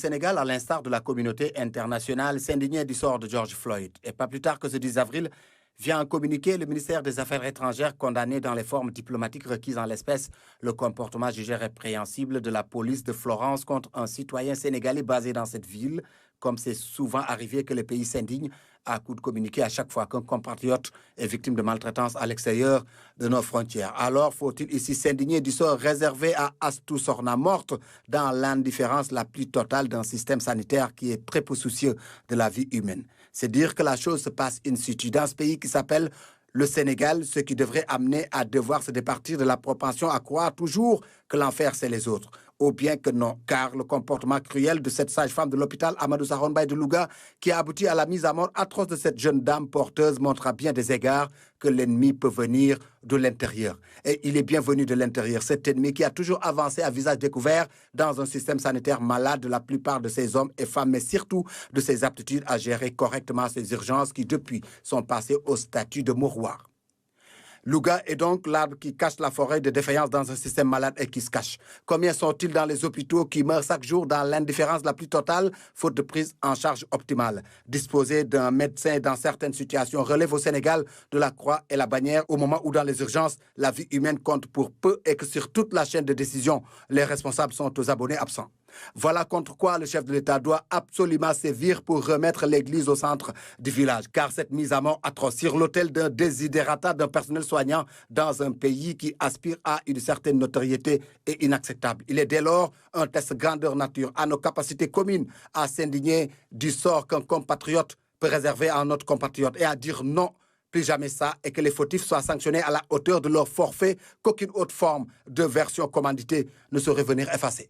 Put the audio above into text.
Sénégal, à l'instar de la communauté internationale, s'indignait du sort de George Floyd. Et pas plus tard que ce 10 avril, vient en communiquer le ministère des Affaires étrangères condamné dans les formes diplomatiques requises en l'espèce le comportement jugé répréhensible de la police de Florence contre un citoyen sénégalais basé dans cette ville, comme c'est souvent arrivé que les pays s'indignent à coup de communiquer à chaque fois qu'un compatriote est victime de maltraitance à l'extérieur de nos frontières. Alors faut-il ici s'indigner du sort réservé à Astou Sorna, morte dans l'indifférence la plus totale d'un système sanitaire qui est très peu soucieux de la vie humaine. C'est dire que la chose se passe in situ dans ce pays qui s'appelle le Sénégal, ce qui devrait amener à devoir se départir de la propension à croire toujours que l'enfer c'est les autres. Ou bien que non, car le comportement cruel de cette sage-femme de l'hôpital Amadou Saron Bay de Louga, qui a abouti à la mise à mort atroce de cette jeune dame porteuse, montre à bien des égards que l'ennemi peut venir de l'intérieur. Et il est bien venu de l'intérieur, cet ennemi qui a toujours avancé à visage découvert dans un système sanitaire malade de la plupart de ces hommes et femmes, mais surtout de ses aptitudes à gérer correctement ces urgences qui, depuis, sont passées au statut de mouroir. Louga est donc l'arbre qui cache la forêt de défaillance dans un système malade et qui se cache. Combien sont-ils dans les hôpitaux qui meurent chaque jour dans l'indifférence la plus totale, faute de prise en charge optimale? Disposer d'un médecin dans certaines situations relève au Sénégal de la croix et la bannière au moment où dans les urgences, la vie humaine compte pour peu et que sur toute la chaîne de décision, les responsables sont aux abonnés absents. Voilà contre quoi le chef de l'État doit absolument sévir pour remettre l'église au centre du village. Car cette mise à mort atroce sur l'autel d'un désidérata d'un personnel soignant dans un pays qui aspire à une certaine notoriété est inacceptable. Il est dès lors un test grandeur nature à nos capacités communes à s'indigner du sort qu'un compatriote peut réserver à un autre compatriote et à dire non, plus jamais ça, et que les fautifs soient sanctionnés à la hauteur de leur forfait qu'aucune autre forme de version commanditée ne saurait venir effacer.